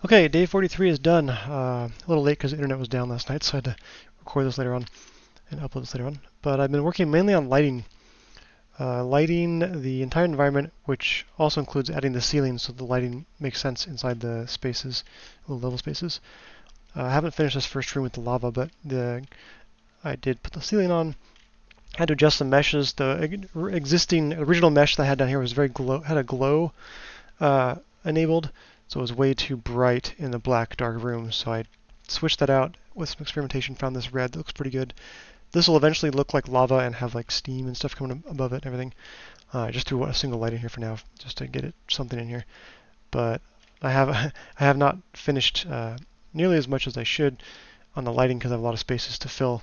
Okay, day 43 is done. A little late because the internet was down last night, so I had to record this later on and upload this later on. But I've been working mainly on lighting. Lighting the entire environment, which also includes adding the ceiling so the lighting makes sense inside the spaces, little level spaces. I haven't finished this first room with the lava, but I did put the ceiling on. I had to adjust the meshes. The existing original mesh that I had down here was had a glow enabled, so it was way too bright in the black dark room. So I switched that out with some experimentation, found this red that looks pretty good. This will eventually look like lava and have like steam and stuff coming above it and everything. I just threw a single light in here for now, just to get it something in here. But I have I have not finished nearly as much as I should on the lighting because I have a lot of spaces to fill,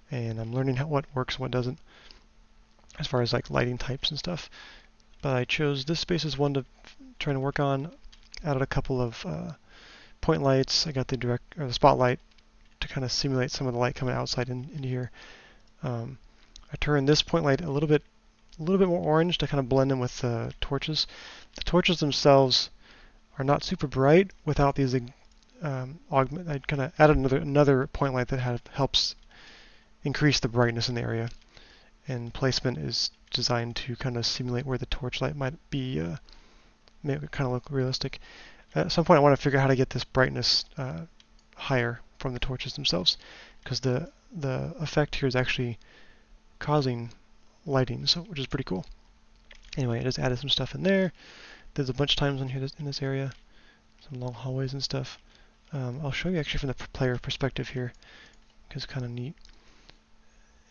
and I'm learning what works and what doesn't as far as like lighting types and stuff. But I chose this space as one to try to work on. Added a couple of point lights. I got the spotlight to kind of simulate some of the light coming outside into here. I turned this point light a little bit more orange to kind of blend in with the torches. The torches themselves are not super bright without these augment. I kind of added another point light that helps increase the brightness in the area, and placement is designed to kind of simulate where the torch light might be, make it kind of look realistic. At some point I want to figure out how to get this brightness higher from the torches themselves, because the effect here is actually causing lighting, so which is pretty cool. Anyway, I just added some stuff in there. There's a bunch of times in here in this area, some long hallways and stuff. I'll show you actually from the player perspective here, because it's kind of neat.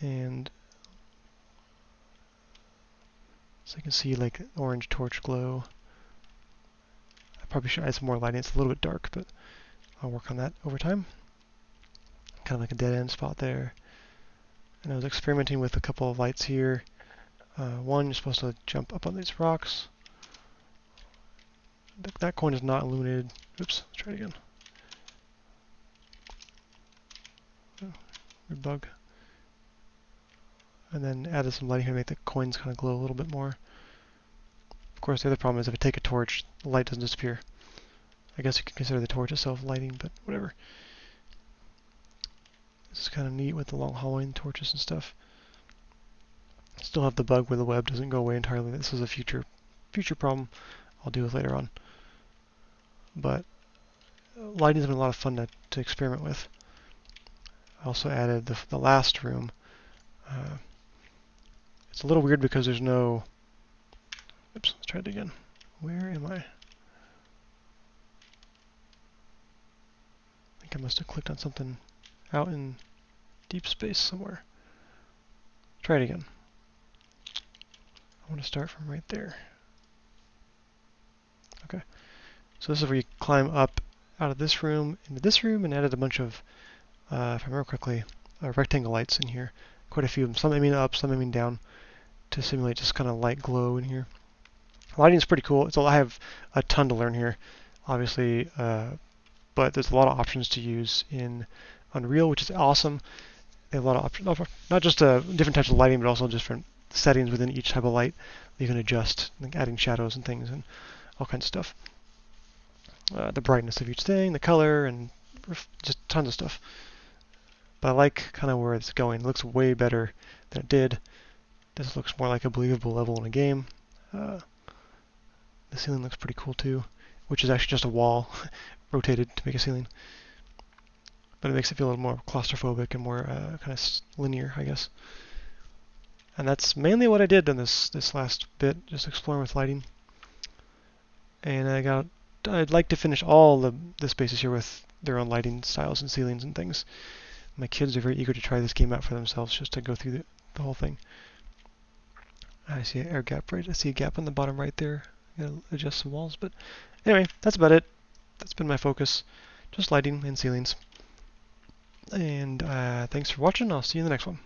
And so you can see like orange torch glow. I probably should add some more lighting. It's a little bit dark, but I'll work on that over time. Kind of like a dead end spot there. And I was experimenting with a couple of lights here. One, you're supposed to jump up on these rocks. That coin is not illuminated. Oops, let's try it again. Oh, weird bug. And then added some lighting here to make the coins kind of glow a little bit more. Of course, the other problem is if I take a torch, the light doesn't disappear. I guess you could consider the torch itself lighting, but whatever. This is kind of neat with the long hallway and torches and stuff. Still have the bug where the web doesn't go away entirely. This is a future problem I'll deal with later on. But lighting has been a lot of fun to experiment with. I also added the last room. It's a little weird because there's no... Oops, let's try it again. Where am I? I think I must have clicked on something out in deep space somewhere. Try it again. I want to start from right there. Okay. So this is where you climb up out of this room into this room, and added a bunch of, if I remember correctly, rectangle lights in here. Quite a few of them. Some aiming up, some aiming down, to simulate just kind of light glow in here. Lighting is pretty cool. I have a ton to learn here, obviously, but there's a lot of options to use in Unreal, which is awesome. They have a lot of options, not just different types of lighting, but also different settings within each type of light that you can adjust, like adding shadows and things and all kinds of stuff. The brightness of each thing, the color, and just tons of stuff. But I like kind of where it's going. It looks way better than it did. This looks more like a believable level in a game. The ceiling looks pretty cool too, which is actually just a wall rotated to make a ceiling. But it makes it feel a little more claustrophobic and more kind of linear, I guess. And that's mainly what I did in this last bit, just exploring with lighting. And I'd like to finish all the spaces here with their own lighting styles and ceilings and things. My kids are very eager to try this game out for themselves, just to go through the whole thing. I see an air gap I see a gap on the bottom right there. I gotta adjust some walls, but anyway, that's about it. That's been my focus, just lighting and ceilings. And thanks for watching. I'll see you in the next one.